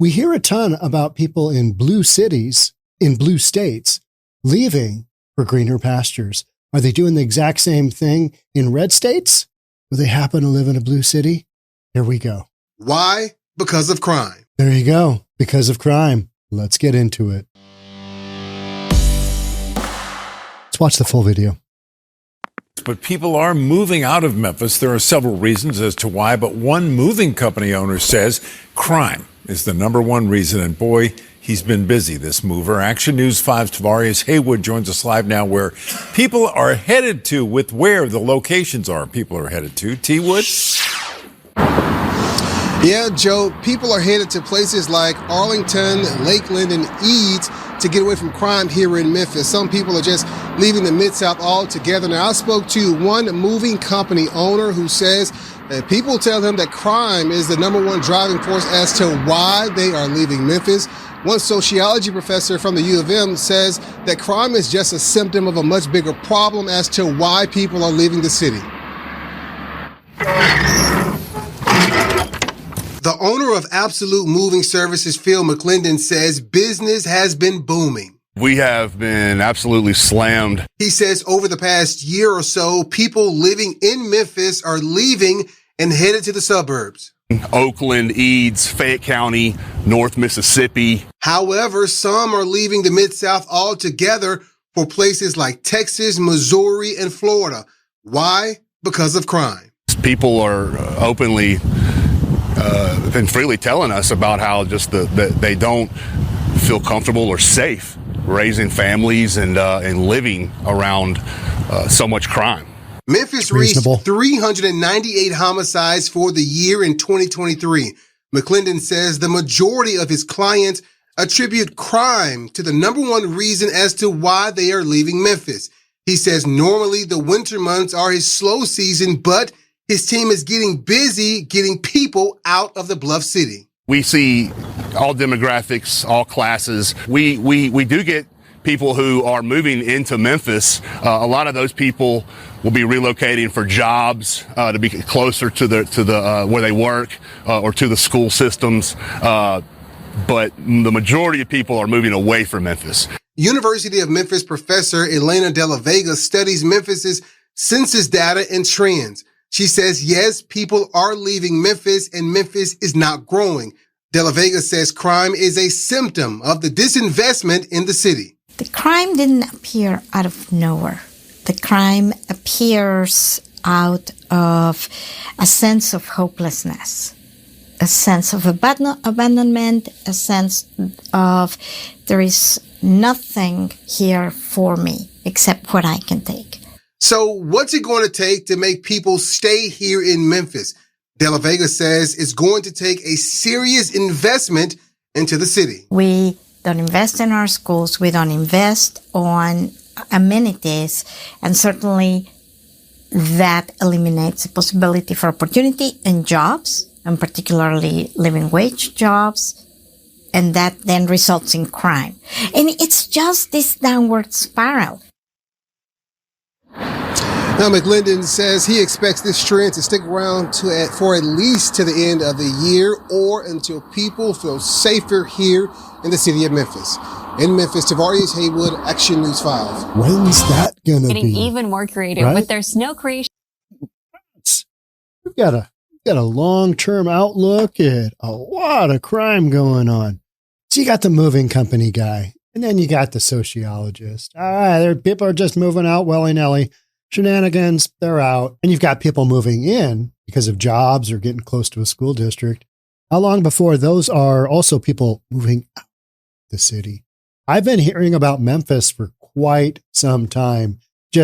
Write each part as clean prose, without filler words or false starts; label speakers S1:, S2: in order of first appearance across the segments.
S1: We hear a ton about people in blue cities, in blue states, leaving for greener pastures. Are they doing the exact same thing in red states? Do they happen to live in a blue city? Here we go.
S2: Why? Because of crime.
S1: There you go. Because of crime. Let's get into it. Let's watch the full video.
S3: But people are moving out of Memphis. There are several reasons as to why, but one moving company owner says crime is the number one reason. And boy, he's been busy, this mover. Action News 5's Tavarius Haywood joins us live now where people are headed to, with where the locations are people are headed to. T-Wood?
S2: Yeah, Joe, people are headed to places like Arlington, Lakeland, and Eads to get away from crime here in Memphis. Some people are just leaving the Mid-South altogether. Now, I spoke to one moving company owner who says that people tell him that crime is the number one driving force as to why they are leaving Memphis. One sociology professor from the U of M says that crime is just a symptom of a much bigger problem as to why people are leaving the city. The owner of Absolute Moving Services, Phil McLendon, says business has been booming.
S4: We have been absolutely slammed.
S2: He says over the past year or so, people living in Memphis are leaving and headed to the suburbs.
S4: Oakland, Eads, Fayette County, North Mississippi.
S2: However, some are leaving the Mid-South altogether for places like Texas, Missouri, and Florida. Why? Because of crime.
S4: People are openly and freely telling us about how just they don't feel comfortable or safe raising families and living around so much crime.
S2: Memphis reached 398 homicides for the year in 2023. McLendon says the majority of his clients attribute crime to the number one reason as to why they are leaving Memphis. He says normally the winter months are his slow season, but his team is getting busy getting people out of the Bluff City.
S4: We see all demographics, all classes. We do get people who are moving into Memphis. A lot of those people will be relocating for jobs to be closer to the where they work or to the school systems. But the majority of people are moving away from Memphis.
S2: University of Memphis professor Elena Deega studies Memphis's census data and trends. She says, yes, people are leaving Memphis and Memphis is not growing. Deega says crime is a symptom of the disinvestment in the city.
S5: The crime didn't appear out of nowhere. The crime appears out of a sense of hopelessness, a sense of abandonment, a sense of there is nothing here for me except what I can take.
S2: So what's it going to take to make people stay here in Memphis? Deega says it's going to take a serious investment into the city.
S5: We don't invest in our schools. We don't invest on amenities. And certainly that eliminates the possibility for opportunity and jobs, and particularly living wage jobs. And that then results in crime. And it's just this downward spiral.
S2: Now, McLendon says he expects this trend to stick around for at least to the end of the year or until people feel safer here in the city of Memphis. In Memphis, Tavarius Haywood, Action News 5.
S1: When's that going to be?
S6: Getting even more creative with their snow creation.
S1: We've got a long-term outlook at a lot of crime going on. So you got the moving company guy, and then you got the sociologist. People are just moving out willy-nilly. Shenanigans, they're out. And you've got people moving in because of jobs or getting close to a school district. How long before those are also people moving out of the city? I've been hearing about Memphis for quite some time. We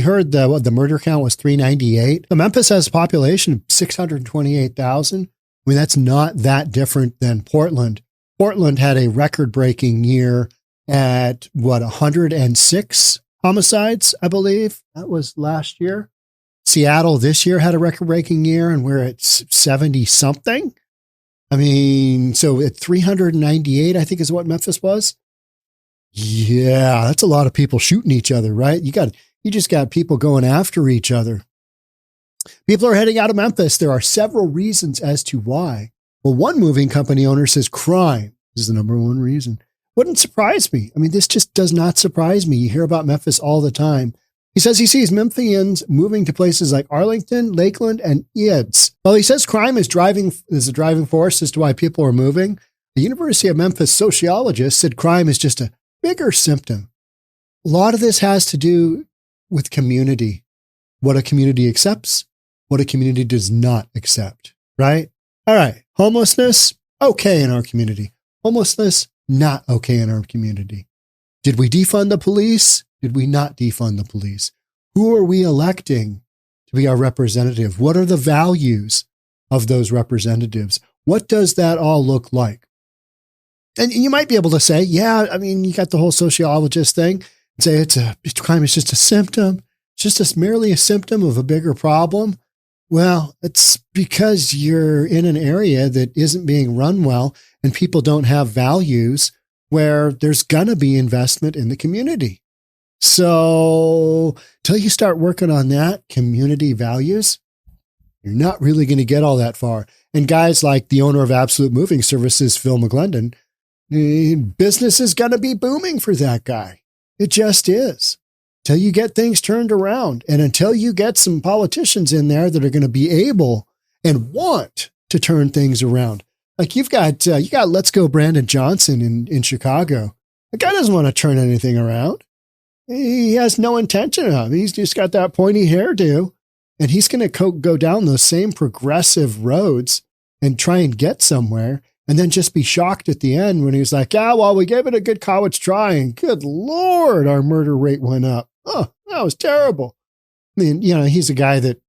S1: heard the murder count was 398. Memphis has a population of 628,000. I mean, that's not that different than Portland. Portland had a record-breaking year at 106 homicides, I believe. That was last year. Seattle this year had a record-breaking year, and we're at 70-something. I mean, so at 398, I think is what Memphis was. Yeah, that's a lot of people shooting each other, right? You just got people going after each other. People are heading out of Memphis. There are several reasons as to why. Well, one moving company owner says crime is the number one reason. Wouldn't surprise me. I mean, this just does not surprise me. You hear about Memphis all the time. He says he sees Memphians moving to places like Arlington, Lakeland, and Eads. Well, he says crime is a driving force as to why people are moving. The University of Memphis sociologist said crime is just a bigger symptom. A lot of this has to do with community, what a community accepts, what a community does not accept, right? All right, homelessness, okay in our community. Homelessness, not okay in our community. Did we defund the police? Did we not defund the police? Who are we electing to be our representative? What are the values of those representatives? What does that all look like? And you might be able to say, yeah, I mean, you got the whole sociologist thing, and say crime is just a symptom. It's just merely a symptom of a bigger problem. Well, it's because you're in an area that isn't being run well and people don't have values where there's going to be investment in the community. So till you start working on that, community values, you're not really going to get all that far. And guys like the owner of Absolute Moving Services, Phil McLendon, business is going to be booming for that guy. It just is. Till you get things turned around and until you get some politicians in there that are going to be able and want to turn things around. Like you got Let's Go Brandon Johnson in Chicago. The guy doesn't want to turn anything around. He has no intention of it. He's just got that pointy hairdo and he's going to go down those same progressive roads and try and get somewhere. And then just be shocked at the end when he's like, well, we gave it a good college try and good Lord, our murder rate went up. Oh, that was terrible. I mean, he's a guy that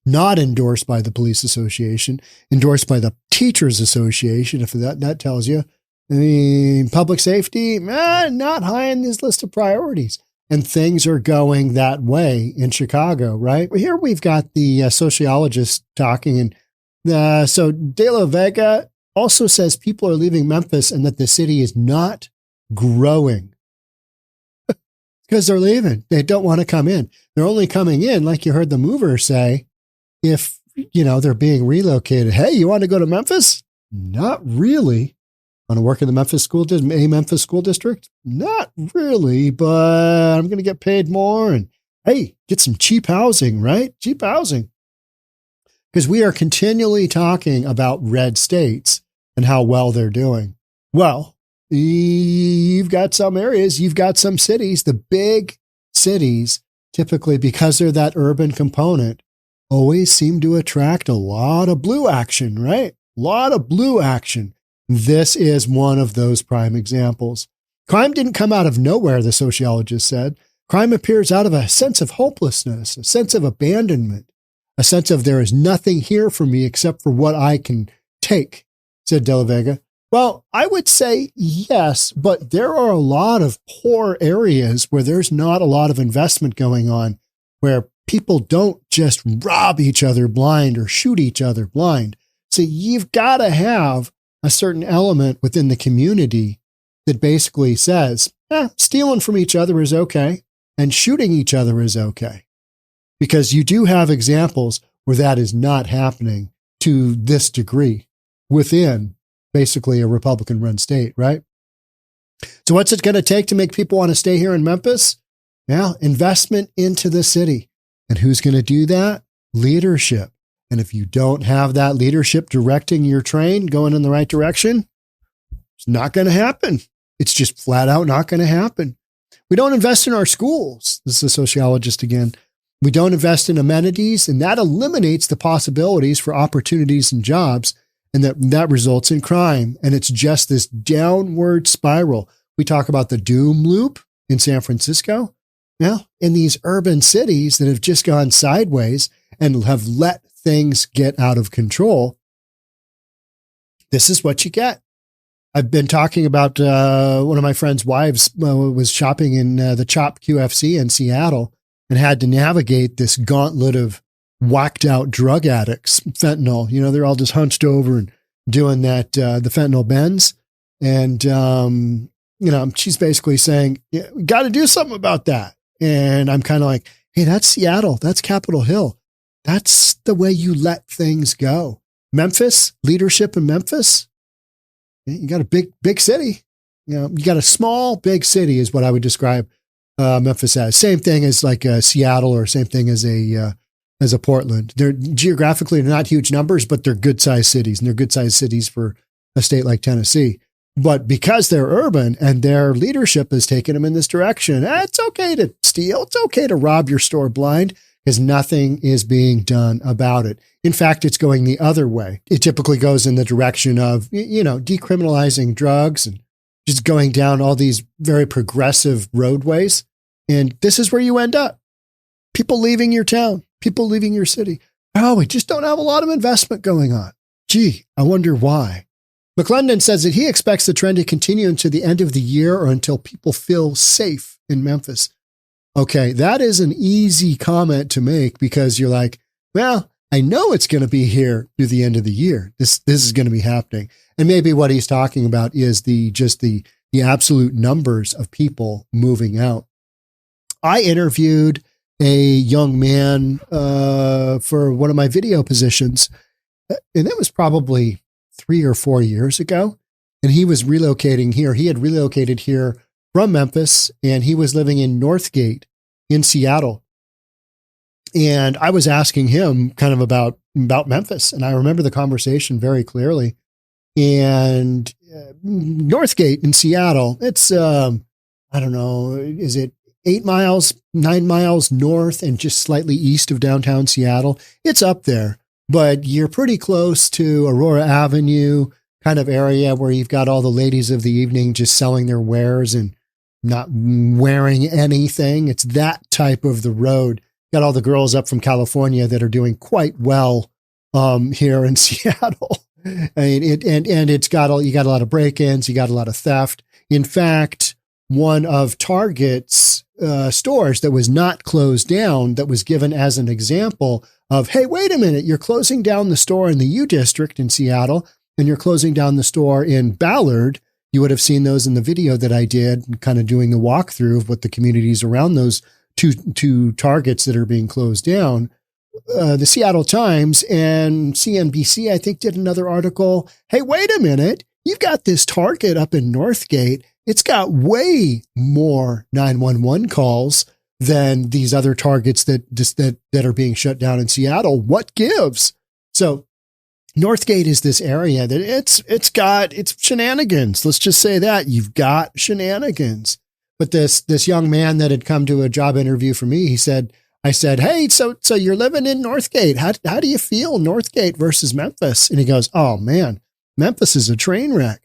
S1: not endorsed by the police association, endorsed by the teachers association. If that tells you, I mean, public safety, not high on his list of priorities. And things are going that way in Chicago, right? Here we've got the sociologist talking. And so De La Vega also says people are leaving Memphis and that the city is not growing because they're leaving. They don't want to come in. They're only coming in, like you heard the mover say, if, they're being relocated. Hey, you want to go to Memphis? Not really. Want to work in the Memphis school district? Not really, but I'm going to get paid more and, hey, get some cheap housing, right? Cheap housing. Because we are continually talking about red states and how well they're doing. Well, you've got some areas, you've got some cities, the big cities, typically because they're that urban component, always seem to attract a lot of blue action, right? A lot of blue action. This is one of those prime examples. Crime didn't come out of nowhere, the sociologist said. Crime appears out of a sense of hopelessness, a sense of abandonment. A sense of there is nothing here for me except for what I can take, said De La Vega. Well, I would say yes, but there are a lot of poor areas where there's not a lot of investment going on, where people don't just rob each other blind or shoot each other blind. So you've got to have a certain element within the community that basically says, stealing from each other is okay and shooting each other is okay. Because you do have examples where that is not happening to this degree within basically a Republican-run state, right? So what's it going to take to make people want to stay here in Memphis? Yeah, investment into the city. And who's going to do that? Leadership. And if you don't have that leadership directing your train going in the right direction, it's not going to happen. It's just flat out not going to happen. We don't invest in our schools. This is a sociologist again. We don't invest in amenities, and that eliminates the possibilities for opportunities and jobs, and that results in crime. And it's just this downward spiral. We talk about the doom loop in San Francisco. Now, in these urban cities that have just gone sideways and have let things get out of control, this is what you get. I've been talking about one of my friend's wives was shopping in the Chop QFC in Seattle, and had to navigate this gauntlet of whacked out drug addicts, fentanyl. They're all just hunched over and doing that, the fentanyl bends. And, she's basically saying, we got to do something about that. And I'm kind of like, hey, that's Seattle. That's Capitol Hill. That's the way you let things go. Memphis, leadership in Memphis. You got a big city. You got a small, big city is what I would describe Memphis as. Same thing as like Seattle, or same thing as a Portland. They're geographically not huge numbers, but they're good sized cities, and they're good sized cities for a state like Tennessee. But because they're urban and their leadership has taken them in this direction, it's okay to steal. It's okay to rob your store blind, because nothing is being done about it. In fact, it's going the other way. It typically goes in the direction of, decriminalizing drugs and just going down all these very progressive roadways. And this is where you end up. People leaving your town, people leaving your city. Oh, we just don't have a lot of investment going on. Gee, I wonder why. McLendon says that he expects the trend to continue into the end of the year, or until people feel safe in Memphis. Okay, that is an easy comment to make, because you're like, well, I know it's going to be here through the end of the year. This is going to be happening. And maybe what he's talking about is the absolute numbers of people moving out. I interviewed a young man for one of my video positions, and it was probably 3 or 4 years ago. And he was relocating here. He had relocated here from Memphis, and he was living in Northgate in Seattle. And I was asking him kind of about Memphis. And I remember the conversation very clearly. And Northgate in Seattle, it's, I don't know, is it 8 miles, 9 miles north and just slightly east of downtown Seattle? It's up there, but you're pretty close to Aurora Avenue kind of area, where you've got all the ladies of the evening just selling their wares and not wearing anything. It's that type of the road. Got all the girls up from California that are doing quite well here in Seattle. I mean, you got a lot of break-ins, you got a lot of theft. In fact, one of Target's stores that was not closed down, that was given as an example of, hey, wait a minute, you're closing down the store in the U District in Seattle, and you're closing down the store in Ballard. You would have seen those in the video that I did, kind of doing the walkthrough of what the communities around those two targets that are being closed down. The Seattle Times and CNBC, I think, did another article. Hey, wait a minute. You've got this Target up in Northgate. It's got way more 911 calls than these other Targets that are being shut down in Seattle. What gives? So Northgate is this area that it's shenanigans. Let's just say that you've got shenanigans. But this young man that had come to a job interview for me, I said, hey, so you're living in Northgate. How do you feel Northgate versus Memphis? And he goes, oh man, Memphis is a train wreck.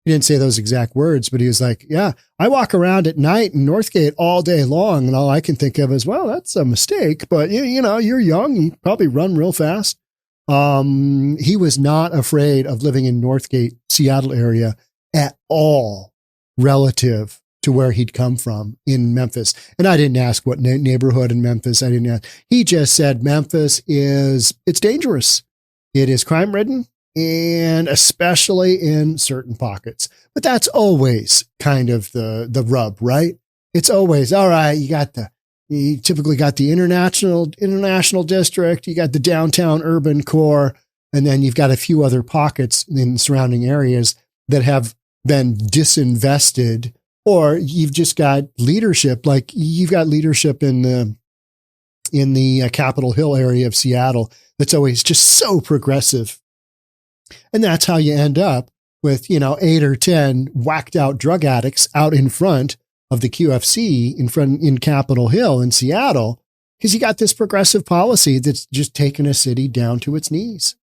S1: He didn't say those exact words, but he was like, yeah, I walk around at night in Northgate all day long, and all I can think of is, well, that's a mistake, but you're young, you probably run real fast. He was not afraid of living in Northgate, Seattle area at all relative to where he'd come from in Memphis. And I didn't ask what neighborhood in Memphis. I didn't ask. He just said Memphis it's dangerous. It is crime ridden, and especially in certain pockets. But that's always kind of the rub, right? It's always, all right, you typically got the international district, you got the downtown urban core, and then you've got a few other pockets in surrounding areas that have been disinvested. Or you've just got leadership, like you've got leadership in the Capitol Hill area of Seattle that's always just so progressive. And that's how you end up with, 8 or 10 whacked out drug addicts out in front of the QFC in Capitol Hill in Seattle, because you got this progressive policy that's just taken a city down to its knees.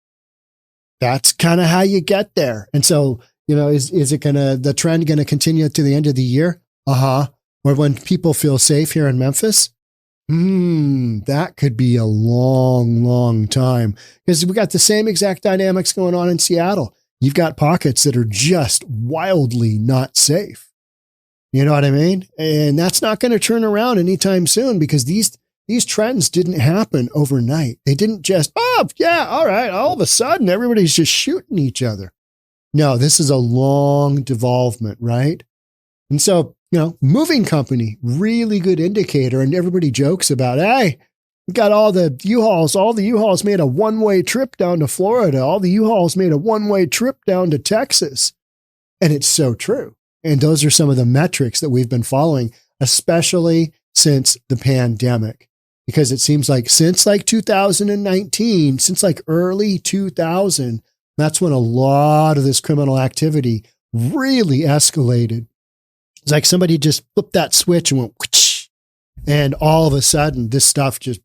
S1: That's kind of how you get there. And so, is the trend going to continue to the end of the year? Or when people feel safe here in Memphis? That could be a long, long time, because we got the same exact dynamics going on in Seattle. You've got pockets that are just wildly not safe. You know what I mean? And that's not going to turn around anytime soon, because these trends didn't happen overnight. They didn't just, all right, all of a sudden everybody's just shooting each other. No, this is a long devolvement, right? And so, moving company, really good indicator. And everybody jokes about, hey, Got all the U-Hauls made a one-way trip down to Florida. All the U-Hauls made a one-way trip down to Texas. And it's so true. And those are some of the metrics that we've been following, especially since the pandemic. Because it seems like since like 2019, since like early 2000, that's when a lot of this criminal activity really escalated. It's like somebody just flipped that switch and went, whoosh, and all of a sudden this stuff just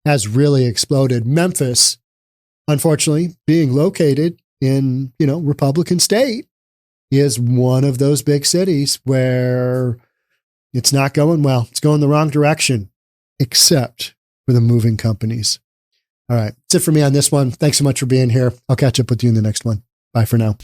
S1: has really exploded. Memphis, unfortunately, being located in, Republican state, is one of those big cities where it's not going well. It's going the wrong direction, except for the moving companies. All right. That's it for me on this one. Thanks so much for being here. I'll catch up with you in the next one. Bye for now.